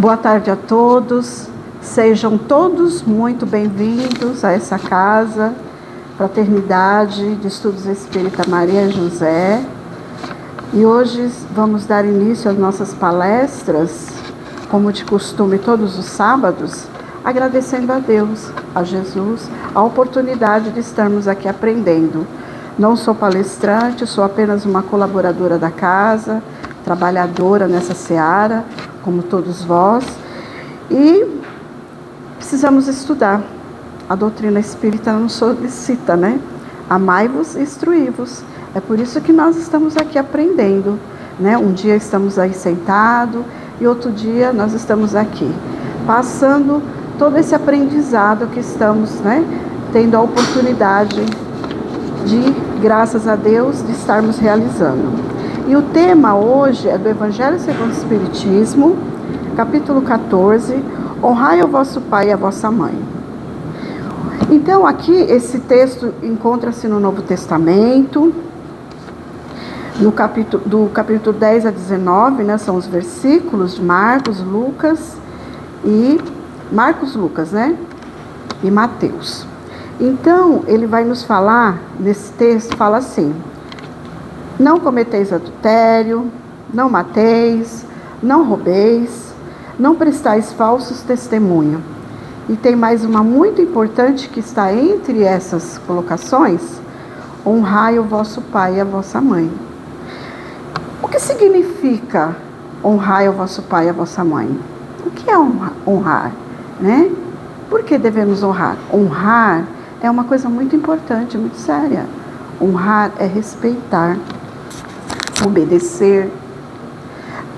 Boa tarde a todos, sejam todos muito bem-vindos a essa casa, Fraternidade de Estudos Espírita Maria José. E hoje vamos dar início às nossas palestras, como de costume todos os sábados, agradecendo a Deus, a Jesus, a oportunidade de estarmos aqui aprendendo. Não sou palestrante, sou apenas uma colaboradora da casa, trabalhadora nessa seara, como todos vós, e precisamos estudar. A doutrina espírita nos solicita, né? Amai-vos e instruí-vos. É por isso que nós estamos aqui aprendendo, né? Um dia estamos aí sentados e outro dia nós estamos aqui, passando todo esse aprendizado que estamos, né, tendo a oportunidade de, graças a Deus, de estarmos realizando. E o tema hoje é do Evangelho segundo o Espiritismo, capítulo 14, honrai o vosso pai e a vossa mãe. Então, aqui, esse texto encontra-se no Novo Testamento, no do capítulo 10 a 19, né, são os versículos de Marcos, Lucas, né, e Mateus. Então, ele vai nos falar, nesse texto, fala assim: não cometeis adultério, não mateis, não roubeis, não prestais falsos testemunhos. E tem mais uma muito importante que está entre essas colocações: honrai o vosso pai e a vossa mãe. O que significa honrai o vosso pai e a vossa mãe? O que é honrar, né? Por que devemos honrar? Honrar é uma coisa muito importante, muito séria. Honrar é respeitar, obedecer,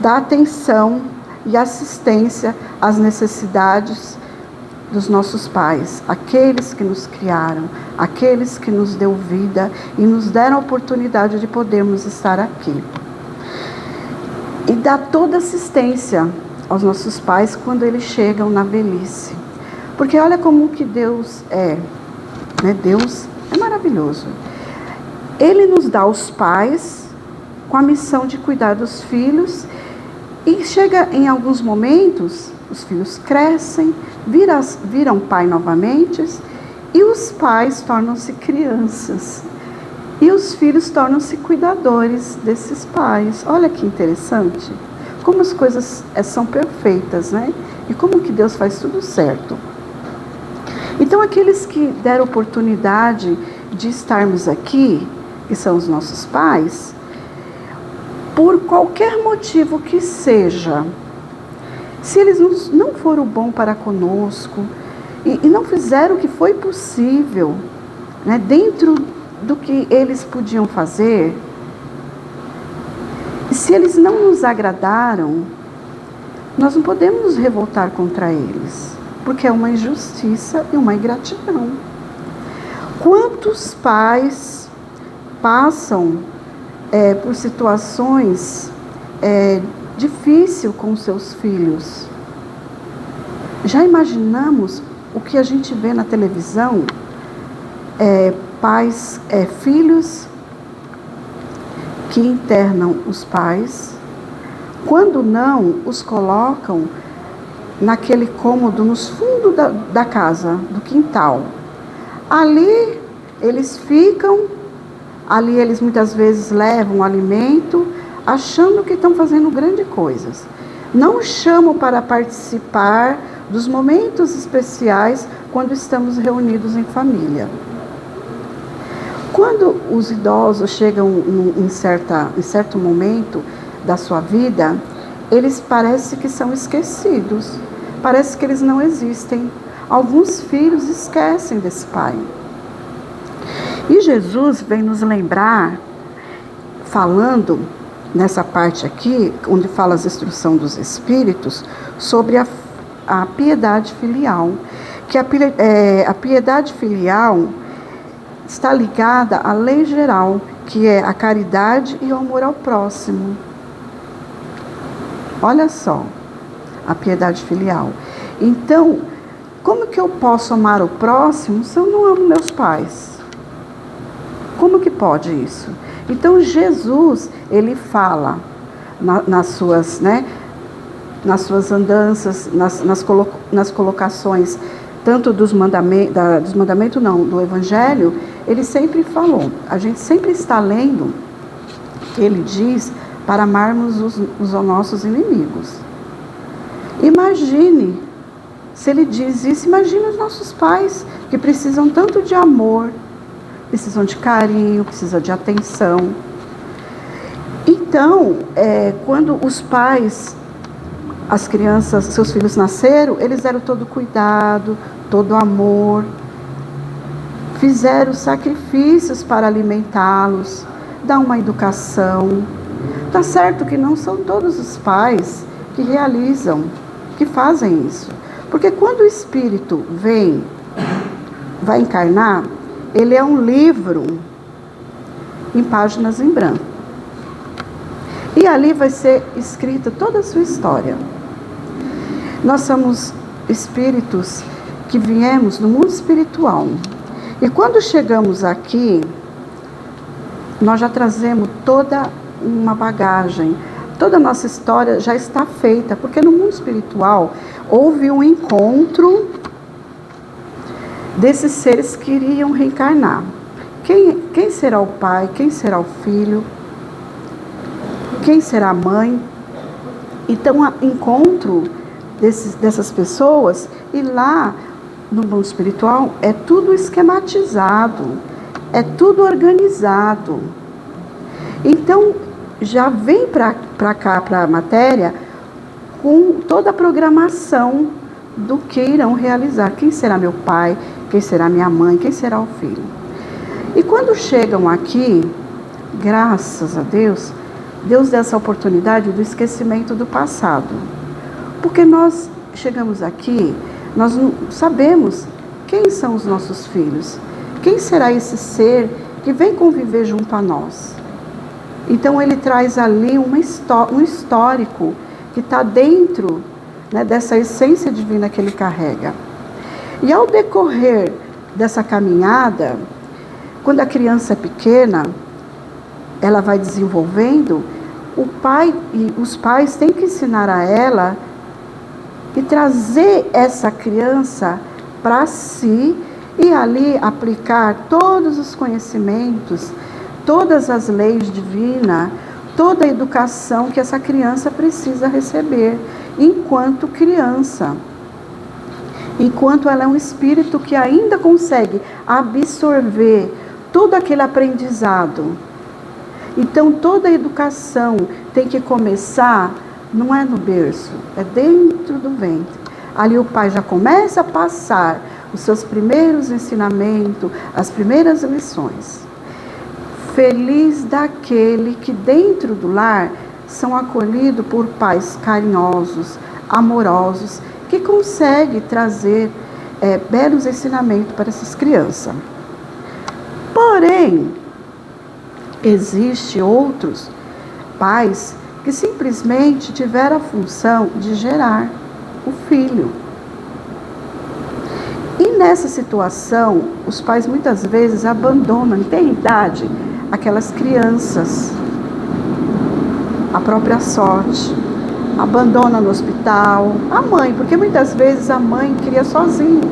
dar atenção e assistência às necessidades dos nossos pais, aqueles que nos criaram, aqueles que nos deu vida e nos deram a oportunidade de podermos estar aqui. E dar toda assistência aos nossos pais quando eles chegam na velhice. Porque olha como que Deus é, né? Deus é maravilhoso. Ele nos dá os pais com a missão de cuidar dos filhos, e chega em alguns momentos, os filhos crescem, viram pai novamente, e os pais tornam-se crianças, e os filhos tornam-se cuidadores desses pais. Olha que interessante, como as coisas são perfeitas, né? E como que Deus faz tudo certo. Então, aqueles que deram oportunidade de estarmos aqui, que são os nossos pais, por qualquer motivo que seja, se eles não foram bons para conosco e não fizeram o que foi possível, né, dentro do que eles podiam fazer, se eles não nos agradaram, nós não podemos nos revoltar contra eles, porque é uma injustiça e uma ingratidão. Quantos pais passam por situações difíceis com seus filhos? Já imaginamos o que a gente vê na televisão? Filhos que internam os pais, quando não, os colocam naquele cômodo nos fundos da casa, do quintal. Ali eles ficam, ali eles muitas vezes levam alimento, achando que estão fazendo grandes coisas. Não chamam para participar dos momentos especiais quando estamos reunidos em família. Quando os idosos chegam em certo momento da sua vida, eles parecem que são esquecidos, parece que eles não existem. Alguns filhos esquecem desse pai. E Jesus vem nos lembrar, falando nessa parte aqui, onde fala as instruções dos Espíritos, sobre a piedade filial. Que a piedade filial está ligada à lei geral, que é a caridade e o amor ao próximo. Olha só, a piedade filial. Então, como que eu posso amar o próximo se eu não amo meus pais? Como que pode isso? Então, Jesus, ele fala nas suas, né, nas suas andanças, nas colocações, tanto dos mandamentos não, do Evangelho, ele sempre falou, a gente sempre está lendo, ele diz, para amarmos os nossos inimigos. Imagine, se ele diz isso, imagine os nossos pais, que precisam tanto de amor, precisam de carinho, precisam de atenção. Então, quando os pais, as crianças, seus filhos nasceram, eles deram todo cuidado, todo amor, fizeram sacrifícios para alimentá-los, dar uma educação. Tá certo que não são todos os pais que realizam, que fazem isso. Porque quando o Espírito vai encarnar, ele é um livro em páginas em branco. E ali vai ser escrita toda a sua história. Nós somos espíritos que viemos no mundo espiritual. E quando chegamos aqui, nós já trazemos toda uma bagagem. Toda a nossa história já está feita. Porque no mundo espiritual houve um encontro desses seres que iriam reencarnar. Quem será o pai? Quem será o filho? Quem será a mãe? Então, o encontro dessas pessoas, e lá no mundo espiritual é tudo esquematizado, é tudo organizado. Então, já vem para cá, para a matéria, com toda a programação do que irão realizar. Quem será meu pai? Quem será minha mãe? Quem será o filho? E quando chegam aqui, graças a Deus, Deus dá essa oportunidade do esquecimento do passado. Porque nós chegamos aqui, nós não sabemos quem são os nossos filhos. Quem será esse ser que vem conviver junto a nós? Então ele traz ali um histórico que está dentro, né, dessa essência divina que ele carrega. E ao decorrer dessa caminhada, quando a criança é pequena, ela vai desenvolvendo, o pai e os pais têm que ensinar a ela e trazer essa criança para si e ali aplicar todos os conhecimentos, todas as leis divinas, toda a educação que essa criança precisa receber enquanto criança. Enquanto ela é um espírito que ainda consegue absorver todo aquele aprendizado. Então, toda a educação tem que começar, não é no berço, é dentro do ventre. Ali o pai já começa a passar os seus primeiros ensinamentos, as primeiras lições. Feliz daquele que dentro do lar são acolhidos por pais carinhosos, amorosos, que conseguem trazer belos ensinamentos para essas crianças. Porém, existem outros pais que simplesmente tiveram a função de gerar o filho. E nessa situação, os pais muitas vezes abandonam, tem idade, aquelas crianças, a própria sorte, abandona no hospital, a mãe, porque muitas vezes a mãe cria sozinha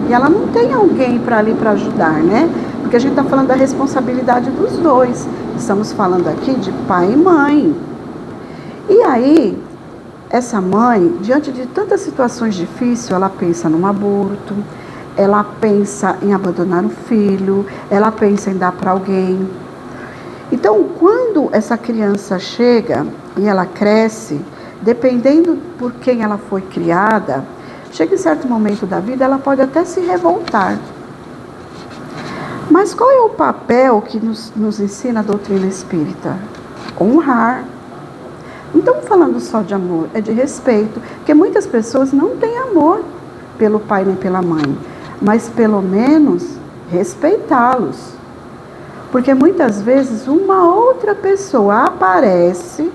e ela não tem alguém para ali para ajudar, né? Porque a gente está falando da responsabilidade dos dois, estamos falando aqui de pai e mãe. E aí, essa mãe, diante de tantas situações difíceis, ela pensa num aborto, ela pensa em abandonar o filho, ela pensa em dar para alguém. Então, quando essa criança chega e ela cresce, dependendo por quem ela foi criada, chega em certo momento da vida, ela pode até se revoltar. Mas qual é o papel que nos ensina a doutrina espírita? Honrar. Não estamos falando só de amor, é de respeito, porque muitas pessoas não têm amor pelo pai nem pela mãe, mas pelo menos respeitá-los. Porque muitas vezes uma outra pessoa aparece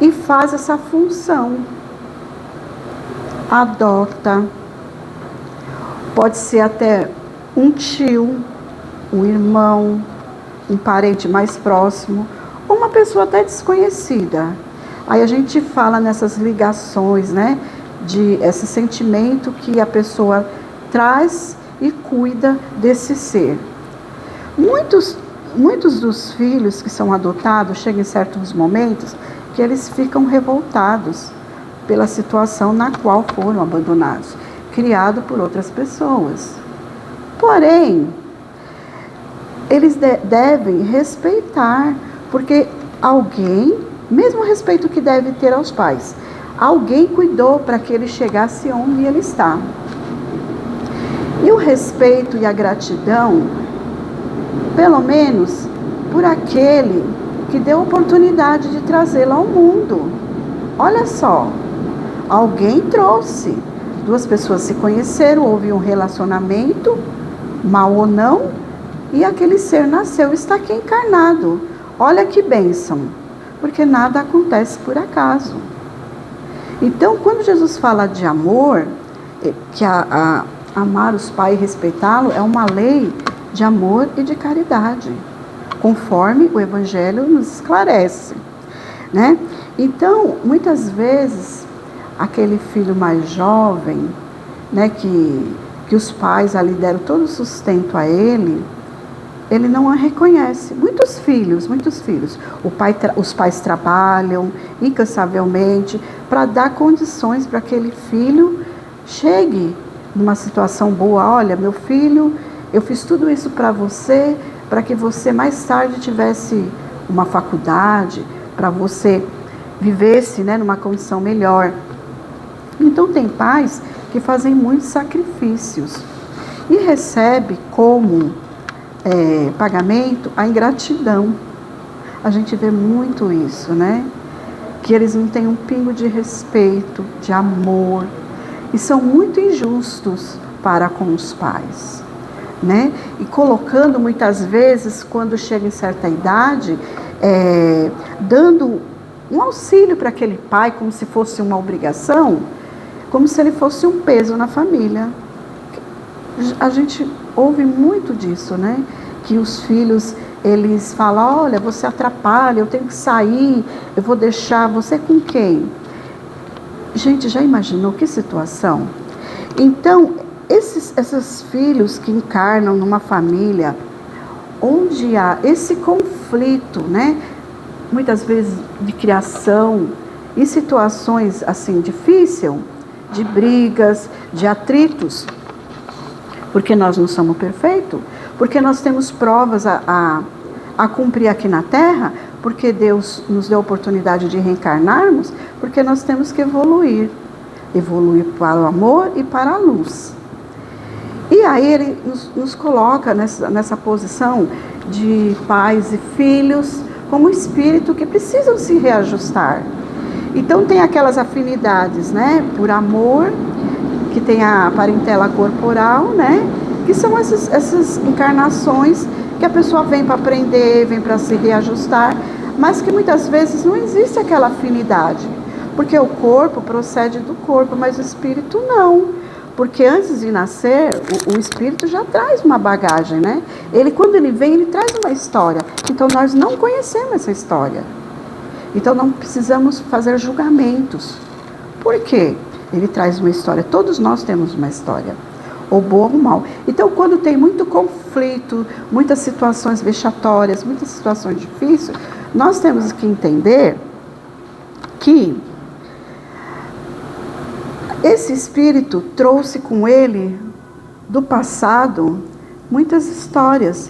e faz essa função. Adota. Pode ser até um tio, um irmão, um parente mais próximo, ou uma pessoa até desconhecida. Aí a gente fala nessas ligações, né? De esse sentimento que a pessoa traz e cuida desse ser. Muitos dos filhos que são adotados chegam em certos momentos que eles ficam revoltados pela situação na qual foram abandonados, criados por outras pessoas. Porém, eles devem respeitar, porque alguém, mesmo o respeito que deve ter aos pais, alguém cuidou para que ele chegasse onde ele está. E o respeito e a gratidão, pelo menos por aquele que deu oportunidade de trazê-lo ao mundo. Olha só, alguém trouxe. Duas pessoas se conheceram, houve um relacionamento, mal ou não, e aquele ser nasceu e está aqui encarnado. Olha que bênção, porque nada acontece por acaso. Então, quando Jesus fala de amor, que amar os pais e respeitá-lo é uma lei de amor e de caridade, conforme o Evangelho nos esclarece, né? Então, muitas vezes, aquele filho mais jovem, né, que os pais ali deram todo o sustento a ele não a reconhece. Muitos filhos. Os pais trabalham incansavelmente para dar condições para aquele filho chegue numa situação boa. Olha, meu filho, eu fiz tudo isso para você, para que você mais tarde tivesse uma faculdade, para você vivesse, né, numa condição melhor. Então tem pais que fazem muitos sacrifícios e recebe como pagamento a ingratidão. A gente vê muito isso, né? Que eles não têm um pingo de respeito, de amor, e são muito injustos para com os pais, né? E colocando muitas vezes, quando chega em certa idade, dando um auxílio para aquele pai como se fosse uma obrigação, como se ele fosse um peso na família. A gente ouve muito disso, né? Que os filhos, eles falam, olha, você atrapalha, eu tenho que sair, eu vou deixar você com quem? Gente, já imaginou que situação? Então, esses filhos que encarnam numa família onde há esse conflito, né? Muitas vezes de criação, em situações assim difíceis, de brigas, de atritos, porque nós não somos perfeitos, porque nós temos provas a cumprir aqui na Terra, porque Deus nos deu a oportunidade de reencarnarmos, porque nós temos que evoluir para o amor e para a luz. E aí ele nos coloca nessa posição de pais e filhos, como espírito que precisam se reajustar. Então tem aquelas afinidades, né, por amor, que tem a parentela corporal, né, que são essas encarnações que a pessoa vem para aprender, vem para se reajustar, mas que muitas vezes não existe aquela afinidade, porque o corpo procede do corpo, mas o espírito não, porque antes de nascer, o espírito já traz uma bagagem, né? Quando ele vem, ele traz uma história, então nós não conhecemos essa história, então não precisamos fazer julgamentos. Por quê? Ele traz uma história, todos nós temos uma história, ou boa ou mal. Então, quando tem muito conflito, muitas situações vexatórias, muitas situações difíceis, nós temos que entender que esse espírito trouxe com ele, do passado, muitas histórias.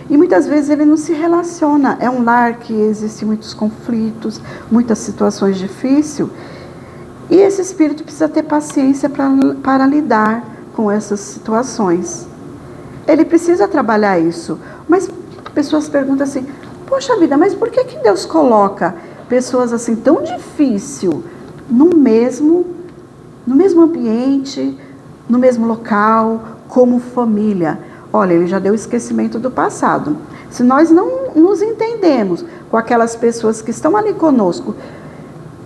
E muitas vezes ele não se relaciona. É um lar que existe muitos conflitos, muitas situações difíceis. E esse espírito precisa ter paciência para lidar com essas situações. Ele precisa trabalhar isso. Mas pessoas perguntam assim, poxa vida, mas por que Deus coloca pessoas assim tão difíceis no mesmo ambiente, no mesmo local, como família? Olha, ele já deu esquecimento do passado. Se nós não nos entendemos com aquelas pessoas que estão ali conosco,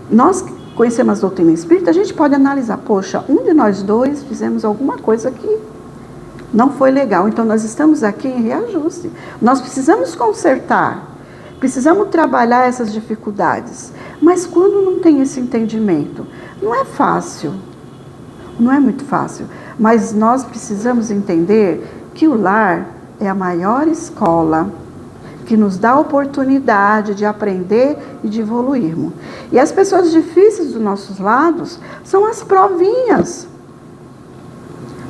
nós conhecemos a doutrina espírita, a gente pode analisar, poxa, um de nós dois fizemos alguma coisa que não foi legal, então nós estamos aqui em reajuste. Nós precisamos consertar. Precisamos trabalhar essas dificuldades. Mas quando não tem esse entendimento, não é fácil. Não é muito fácil. Mas nós precisamos entender que o lar é a maior escola que nos dá a oportunidade de aprender e de evoluirmos. E as pessoas difíceis dos nossos lados são as provinhas.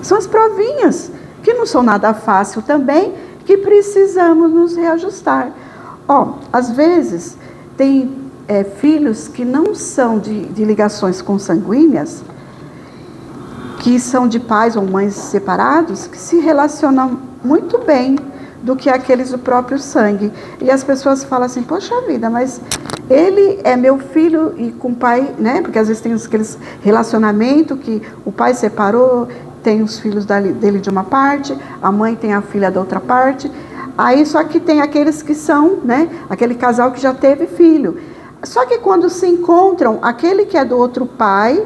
São as provinhas, que não são nada fácil também, que precisamos nos reajustar. Às vezes, tem filhos que não são de ligações consanguíneas, que são de pais ou mães separados, que se relacionam muito bem do que aqueles do próprio sangue. E as pessoas falam assim, poxa vida, mas ele é meu filho e com o pai, né? Porque às vezes tem aqueles relacionamentos que o pai separou, tem os filhos dele de uma parte, a mãe tem a filha da outra parte. Aí só que tem aqueles que são, né? Aquele casal que já teve filho. Só que quando se encontram, aquele que é do outro pai,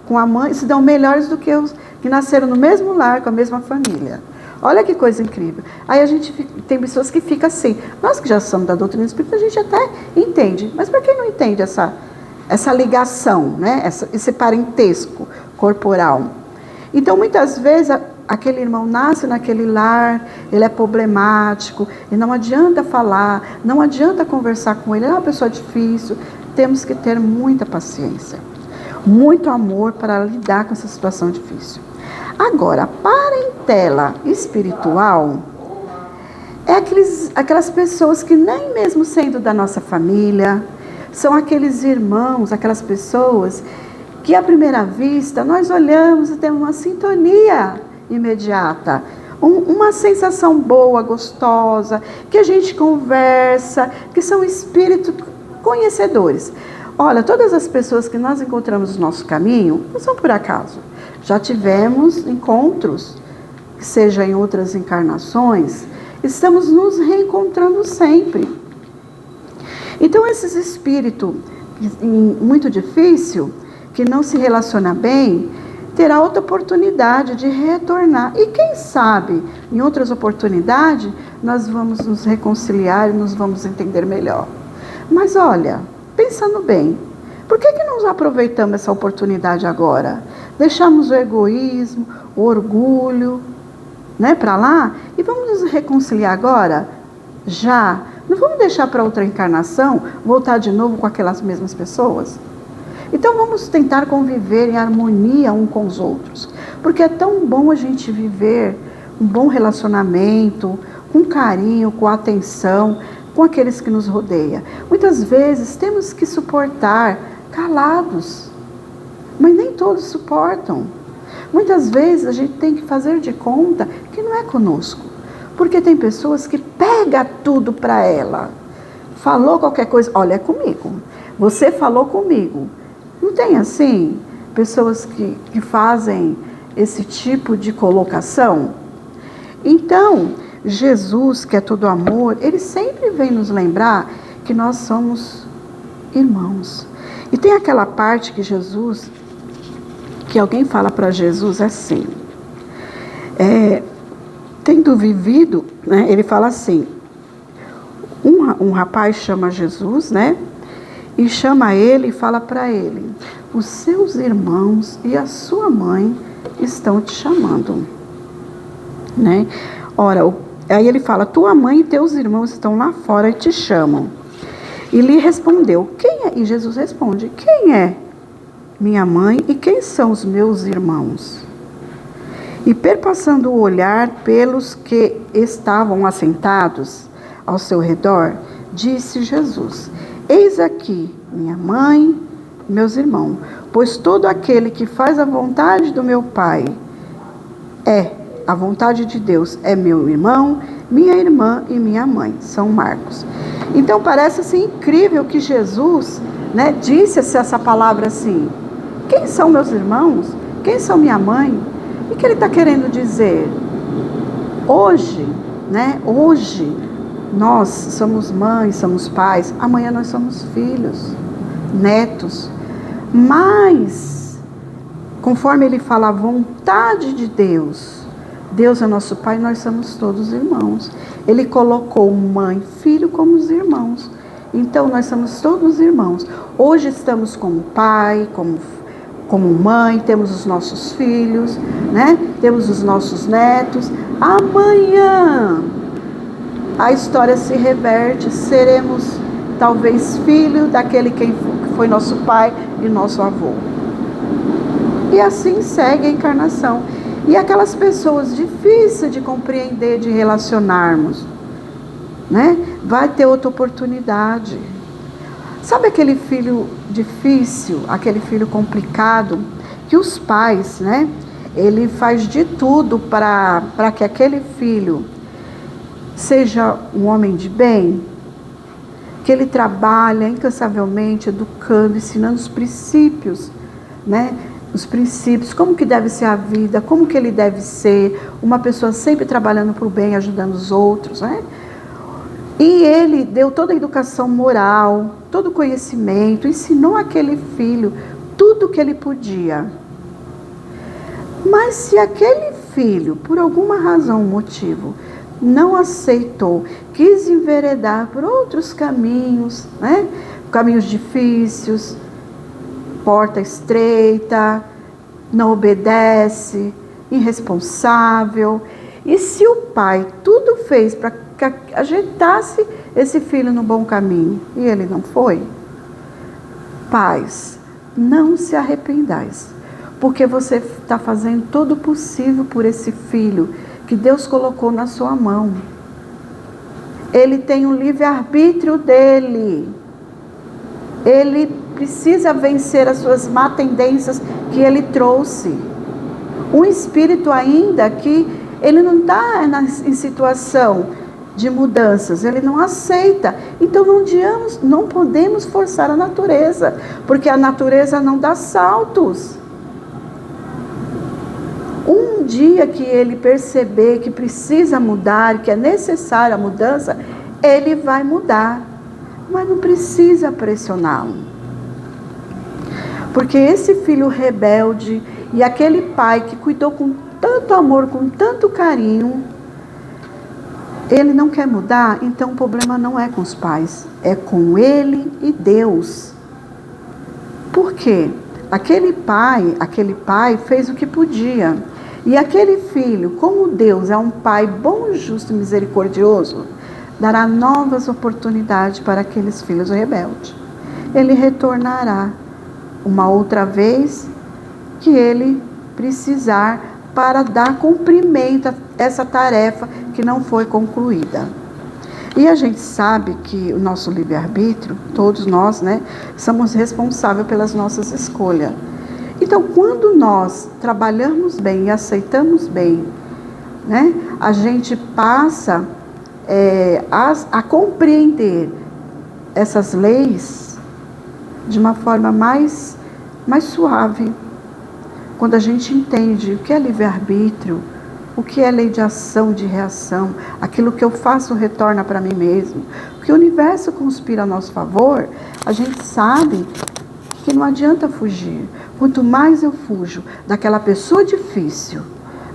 com a mãe, se dão melhores do que os que nasceram no mesmo lar, com a mesma família. Olha que coisa incrível. Aí a gente tem pessoas que ficam assim. Nós que já somos da doutrina espírita, a gente até entende. Mas para quem não entende essa ligação, né? Esse parentesco corporal? Então, muitas vezes, aquele irmão nasce naquele lar, ele é problemático, e não adianta falar, não adianta conversar com ele, é uma pessoa difícil. Temos que ter muita paciência, muito amor para lidar com essa situação difícil. Agora, a parentela espiritual é aquelas pessoas que nem mesmo sendo da nossa família, são aqueles irmãos, aquelas pessoas que à primeira vista nós olhamos e temos uma sintonia imediata, uma sensação boa, gostosa, que a gente conversa, que são espíritos conhecedores. Olha, todas as pessoas que nós encontramos no nosso caminho não são por acaso. Já tivemos encontros, seja em outras encarnações, estamos nos reencontrando sempre. Então, esses espíritos muito difícil, que não se relaciona bem, terá outra oportunidade de retornar. E quem sabe, em outras oportunidades, nós vamos nos reconciliar e nos vamos entender melhor. Mas olha, pensando bem, por que não aproveitamos essa oportunidade agora? Deixamos o egoísmo, o orgulho, né, para lá e vamos nos reconciliar agora? Já. Não vamos deixar para outra encarnação voltar de novo com aquelas mesmas pessoas? Então vamos tentar conviver em harmonia uns com os outros. Porque é tão bom a gente viver um bom relacionamento, com carinho, com atenção, com aqueles que nos rodeiam. Muitas vezes temos que suportar calados, mas nem todos suportam. Muitas vezes a gente tem que fazer de conta que não é conosco, porque tem pessoas que pegam tudo para ela. Falou qualquer coisa, olha, é comigo. Você falou comigo. Não tem assim pessoas que fazem esse tipo de colocação? Então, Jesus, que é todo amor, ele sempre vem nos lembrar que nós somos irmãos. E tem aquela parte que Jesus, que alguém fala para Jesus assim, tendo vivido, né, ele fala assim, um rapaz chama Jesus, né, e chama ele e fala para ele, os seus irmãos e a sua mãe estão te chamando, né? Ora, aí ele fala, tua mãe e teus irmãos estão lá fora e te chamam. E lhe respondeu, quem é? E Jesus responde, quem é minha mãe e quem são os meus irmãos? E perpassando o olhar pelos que estavam assentados ao seu redor, disse Jesus, eis aqui minha mãe, meus irmãos, pois todo aquele que faz a vontade do meu Pai a vontade de Deus, é meu irmão, minha irmã e minha mãe. São Marcos. Então parece assim incrível que Jesus, né, disse essa palavra assim, quem são meus irmãos? Quem são minha mãe? O que ele está querendo dizer? Hoje, né, hoje, nós somos mães, somos pais, amanhã nós somos filhos, netos, mas, conforme ele fala, a vontade de Deus, Deus é nosso Pai, nós somos todos irmãos. Ele colocou mãe e filho como os irmãos. Então nós somos todos irmãos. Hoje estamos como pai, como mãe, temos os nossos filhos, né? Temos os nossos netos. Amanhã a história se reverte, seremos talvez filho daquele que foi nosso pai e nosso avô. E assim segue a encarnação. E aquelas pessoas difíceis de compreender, de relacionarmos, né? Vai ter outra oportunidade. Sabe aquele filho difícil, aquele filho complicado, que os pais, né? Ele faz de tudo para que aquele filho seja um homem de bem, que ele trabalha incansavelmente, educando, ensinando os princípios, né? Os princípios, como que deve ser a vida, como que ele deve ser, uma pessoa sempre trabalhando para o bem, ajudando os outros, né? E ele deu toda a educação moral, todo o conhecimento, ensinou aquele filho tudo o que ele podia. Mas se aquele filho, por alguma razão, motivo, não aceitou, quis enveredar por outros caminhos, né? Caminhos difíceis, porta estreita, não obedece, irresponsável. E se o pai tudo fez para que ajeitasse esse filho no bom caminho e ele não foi? Pais, não se arrependais, porque você está fazendo todo o possível por esse filho que Deus colocou na sua mão. Ele tem um livre-arbítrio dele. Ele precisa vencer as suas má tendências que ele trouxe. Um espírito ainda que ele não está em situação de mudanças, ele não aceita. Então não podemos forçar a natureza, porque a natureza não dá saltos. Um dia que ele perceber que precisa mudar, que é necessária a mudança, ele vai mudar. Mas não precisa pressioná-lo. Porque esse filho rebelde e aquele pai que cuidou com tanto amor, com tanto carinho, ele não quer mudar, então o problema não é com os pais, é com ele e Deus. Por quê? Aquele pai fez o que podia. E aquele filho, como Deus é um pai bom, justo e misericordioso, dará novas oportunidades para aqueles filhos rebeldes. Ele retornará uma outra vez que ele precisar para dar cumprimento a essa tarefa que não foi concluída. E a gente sabe que o nosso livre-arbítrio, todos nós, né, somos responsáveis pelas nossas escolhas. Então, quando nós trabalhamos bem e aceitamos bem, né, a gente passa a compreender essas leis de uma forma mais suave. Quando a gente entende o que é livre-arbítrio, o que é lei de ação, de reação, aquilo que eu faço retorna para mim mesmo, porque o universo conspira a nosso favor, a gente sabe que não adianta fugir. Quanto mais eu fujo daquela pessoa difícil,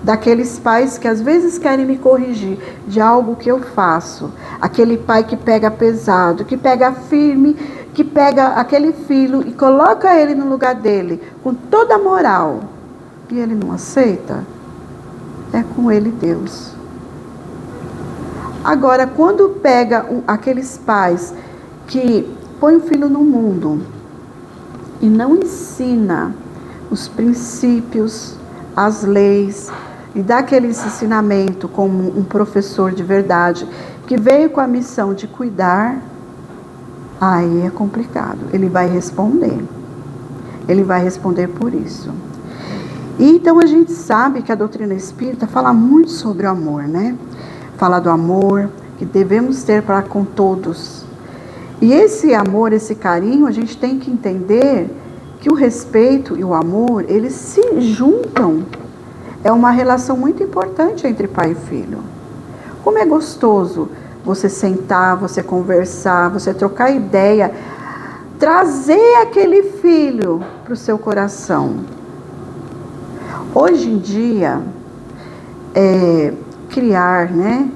daqueles pais que às vezes querem me corrigir de algo que eu faço, aquele pai que pega pesado, que pega firme, que pega aquele filho e coloca ele no lugar dele, com toda a moral, e ele não aceita, é com ele Deus. Agora, quando pega aqueles pais que põem o filho no mundo e não ensina os princípios, as leis, e dá aquele ensinamento como um professor de verdade, que veio com a missão de cuidar, aí é complicado. Ele vai responder por isso. E então a gente sabe que a doutrina espírita fala muito sobre o amor, né? Fala do amor que devemos ter para com todos. E esse amor, esse carinho, a gente tem que entender que o respeito e o amor, eles se juntam. É uma relação muito importante entre pai e filho. Como é gostoso você sentar, você conversar, você trocar ideia, trazer aquele filho para o seu coração. Hoje em dia, criar, né,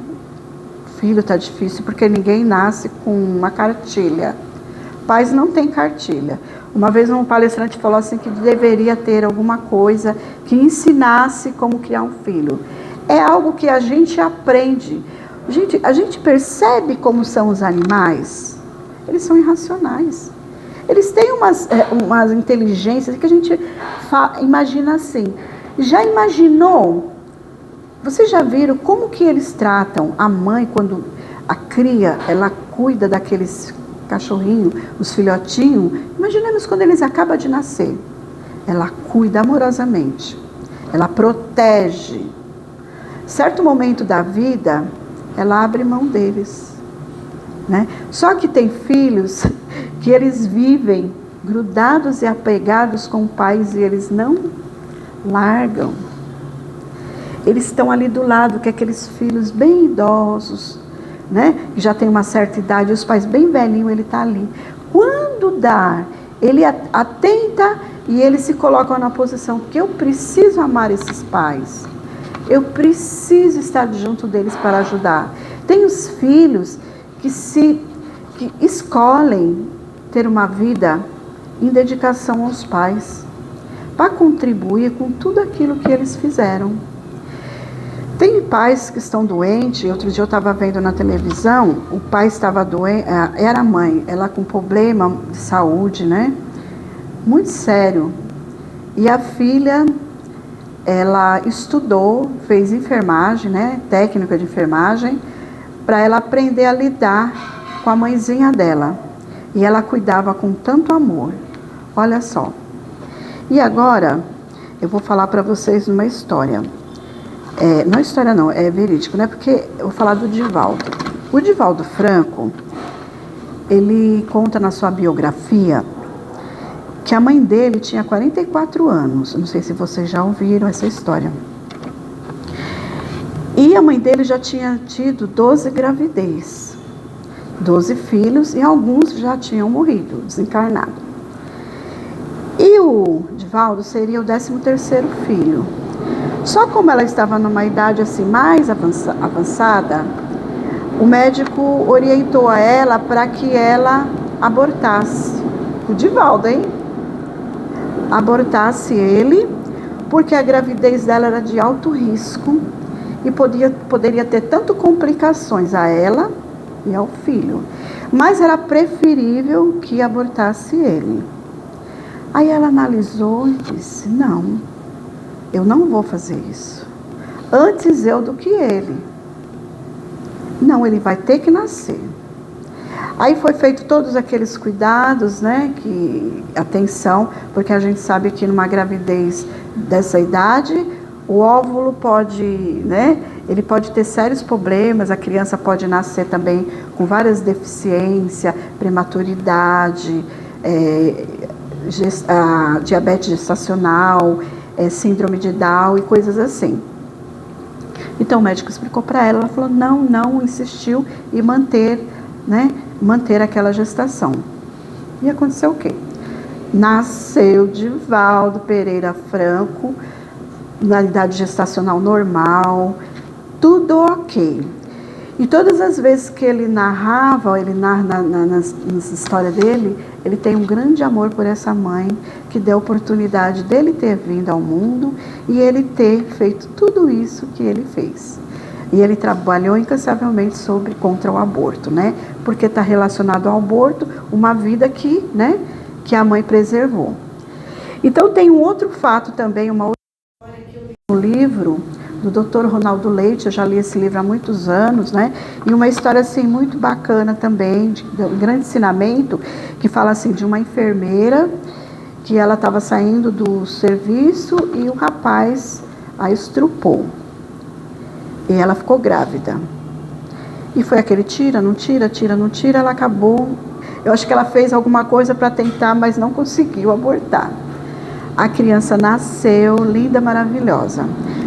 filho está difícil porque ninguém nasce com uma cartilha. Pais não têm cartilha. Uma vez um palestrante falou assim que deveria ter alguma coisa que ensinasse como criar um filho. É algo que a gente aprende. A gente percebe como são os animais. Eles são irracionais. Eles têm umas inteligências que a gente imagina assim. Já imaginou? Vocês já viram como que eles tratam a mãe quando a cria, ela cuida daqueles cachorrinhos, os filhotinhos? Imaginemos quando eles acabam de nascer. Ela cuida amorosamente. Ela protege. Certo momento da vida, ela abre mão deles. Né? Só que tem filhos que eles vivem grudados e apegados com pais e eles não largam. Eles estão ali do lado, que é aqueles filhos bem idosos, né? Que já tem uma certa idade, os pais bem velhinhos, ele está ali. Quando dá, ele atenta e ele se coloca na posição que eu preciso amar esses pais. Eu preciso estar junto deles para ajudar. Tem os filhos que escolhem ter uma vida em dedicação aos pais, para contribuir com tudo aquilo que eles fizeram. Tem pais que estão doentes. Outro dia eu estava vendo na televisão, o pai estava doente, era a mãe, ela com problema de saúde, né? Muito sério. E a filha, ela estudou, fez enfermagem, né? Técnica de enfermagem, para ela aprender a lidar com a mãezinha dela. E ela cuidava com tanto amor. Olha só. E agora, eu vou falar para vocês uma história. Não é história não, é verídico, né? Porque eu vou falar do Divaldo. O Divaldo Franco, ele conta na sua biografia que a mãe dele tinha 44 anos. Não sei se vocês já ouviram essa história. E a mãe dele já tinha tido 12 gravidez, 12 filhos, e alguns já tinham morrido, desencarnado. E o Divaldo seria o 13º filho. Só como ela estava numa idade assim mais avançada, o médico orientou a ela para que ela abortasse. O Divaldo, hein? Abortasse ele, porque a gravidez dela era de alto risco e poderia ter tanto complicações a ela e ao filho. Mas era preferível que abortasse ele. Aí ela analisou e disse, não, eu não vou fazer isso. Antes eu do que ele. Não, ele vai ter que nascer. Aí foi feito todos aqueles cuidados, né? Atenção, porque a gente sabe que numa gravidez dessa idade, o óvulo pode, né? Ele pode ter sérios problemas, a criança pode nascer também com várias deficiências, prematuridade, diabetes gestacional, síndrome de Down e coisas assim. Então o médico explicou para ela, ela falou não, insistiu em manter aquela gestação. E aconteceu o quê? Nasceu Divaldo Pereira Franco, na idade gestacional normal, tudo ok. E todas as vezes que ele narrava, ele narra nas histórias dele, ele tem um grande amor por essa mãe, que deu a oportunidade dele ter vindo ao mundo e ele ter feito tudo isso que ele fez. E ele trabalhou incansavelmente contra o aborto, né? Porque está relacionado ao aborto, uma vida que a mãe preservou. Então tem um outro fato também, uma outra história que eu li no livro do Dr. Ronaldo Leite, eu já li esse livro há muitos anos, né? E uma história assim muito bacana também, de um grande ensinamento, que fala assim de uma enfermeira que ela estava saindo do serviço e o rapaz a estrupou. E ela ficou grávida. E foi aquele tira, não tira, ela acabou. Eu acho que ela fez alguma coisa para tentar, mas não conseguiu abortar. A criança nasceu, linda, maravilhosa.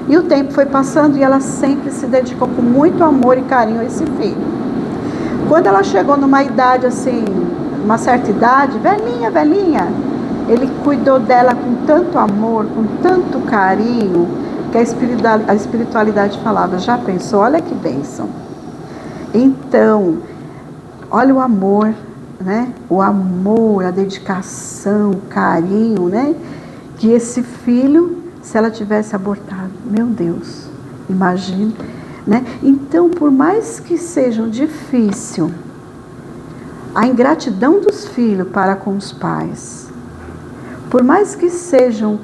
E o tempo foi passando e ela sempre se dedicou com muito amor e carinho a esse filho. Quando ela chegou numa idade assim, uma certa idade, velhinha, ele cuidou dela com tanto amor, com tanto carinho, que a espiritualidade falava, já pensou? Olha que bênção. Então, olha o amor, né? O amor, a dedicação, o carinho, né? Que esse filho, se ela tivesse abortado, meu Deus, imagine, né? Então, por mais que seja difícil a ingratidão dos filhos para com os pais, por mais que sejam,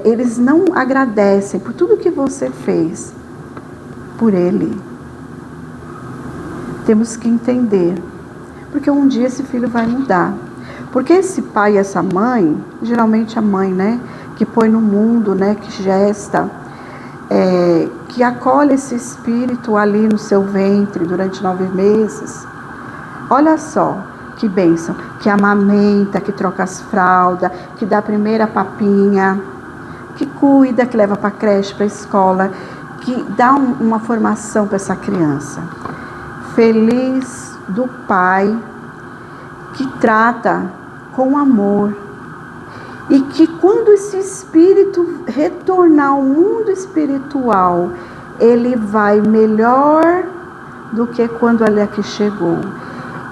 eles não agradecem por tudo que você fez por ele, temos que entender, porque um dia esse filho vai mudar. Porque esse pai e essa mãe, geralmente a mãe, né, que põe no mundo, né, que gesta, que acolhe esse espírito ali no seu ventre durante 9 meses. Olha só que bênção, que amamenta, que troca as fraldas, que dá a primeira papinha, que cuida, que leva para a creche, para a escola, que dá uma formação para essa criança. Feliz do pai que trata com amor e que quando esse espírito retornar ao mundo espiritual, ele vai melhor do que quando ele aqui chegou.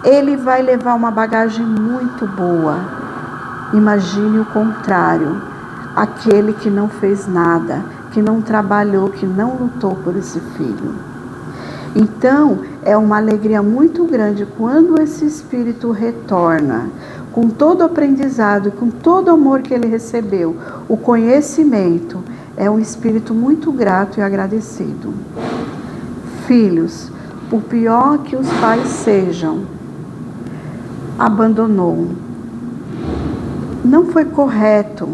Ele vai levar uma bagagem muito boa. Imagine o contrário, aquele que não fez nada, que não trabalhou, que não lutou por esse filho. Então, é uma alegria muito grande quando esse espírito retorna, com todo o aprendizado, com todo o amor que ele recebeu, o conhecimento, é um espírito muito grato e agradecido. Filhos, por pior que os pais sejam, abandonou, não foi correto,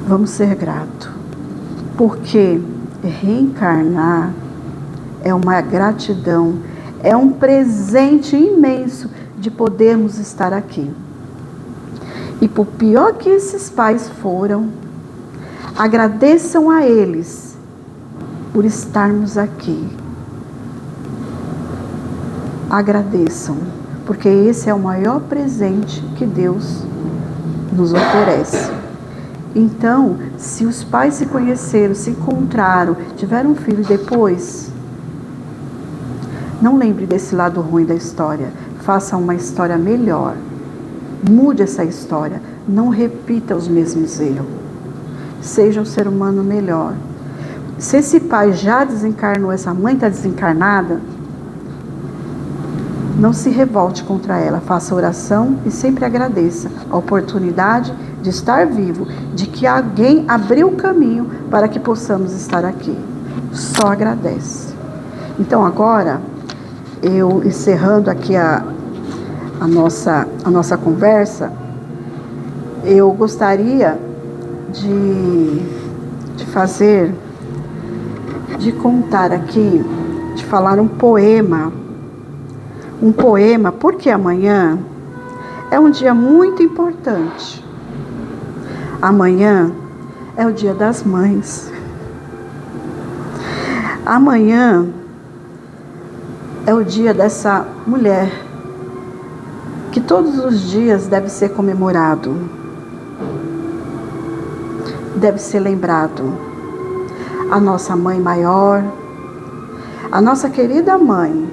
vamos ser gratos, porque reencarnar é uma gratidão, é um presente imenso de podermos estar aqui. E por pior que esses pais foram, agradeçam a eles por estarmos aqui. Agradeçam, porque esse é o maior presente que Deus nos oferece. Então, se os pais se conheceram, se encontraram, tiveram um filho depois, não lembre desse lado ruim da história. Faça uma história melhor. Mude essa história. Não repita os mesmos erros. Seja um ser humano melhor. Se esse pai já desencarnou, essa mãe está desencarnada, não se revolte contra ela. Faça oração e sempre agradeça a oportunidade de estar vivo, de que alguém abriu o caminho para que possamos estar aqui. Só agradece. Então agora, eu encerrando aqui a nossa conversa, eu gostaria de contar aqui, de falar um poema, porque amanhã é um dia muito importante. Amanhã é o Dia das Mães. Amanhã é o dia dessa mulher, que todos os dias deve ser comemorado, deve ser lembrado. A nossa mãe maior, a nossa querida mãe,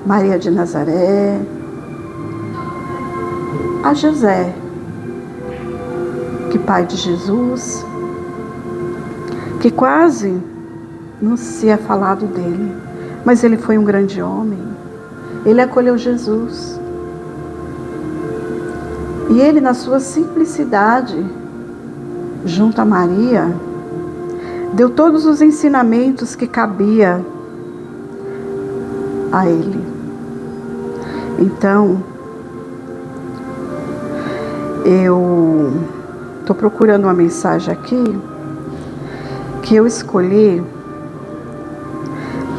Maria de Nazaré, a José, que pai de Jesus, que quase não se é falado dele, mas ele foi um grande homem, ele acolheu Jesus, e ele na sua simplicidade, junto a Maria, deu todos os ensinamentos que cabia a ele. Então, eu estou procurando uma mensagem aqui que eu escolhi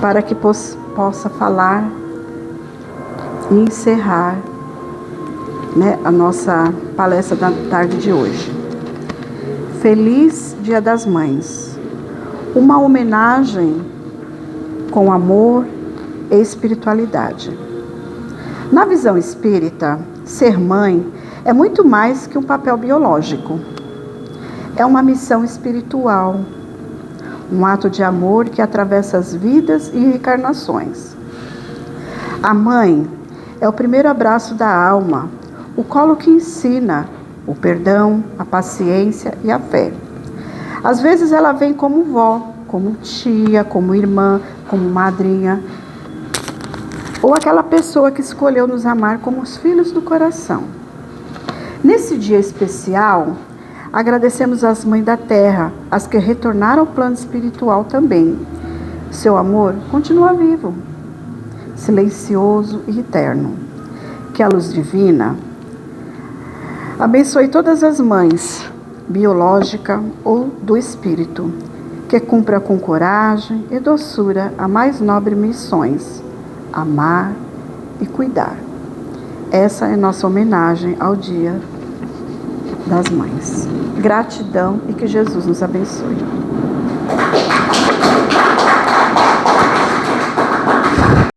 para que possa falar e encerrar, né, a nossa palestra da tarde de hoje. Feliz Dia das Mães. Uma homenagem com amor e espiritualidade. Na visão espírita, ser mãe é muito mais que um papel biológico. É uma missão espiritual, um ato de amor que atravessa as vidas e reencarnações. A mãe é o primeiro abraço da alma, o colo que ensina o perdão, a paciência e a fé. Às vezes ela vem como vó, como tia, como irmã, como madrinha, ou aquela pessoa que escolheu nos amar como os filhos do coração. Nesse dia especial, agradecemos às mães da terra, as que retornaram ao plano espiritual também. Seu amor continua vivo, silencioso e eterno. Que a luz divina abençoe todas as mães, biológica ou do espírito, que cumpra com coragem e doçura a mais nobre missões, amar e cuidar. Essa é nossa homenagem ao Dia das Mães. Gratidão e que Jesus nos abençoe.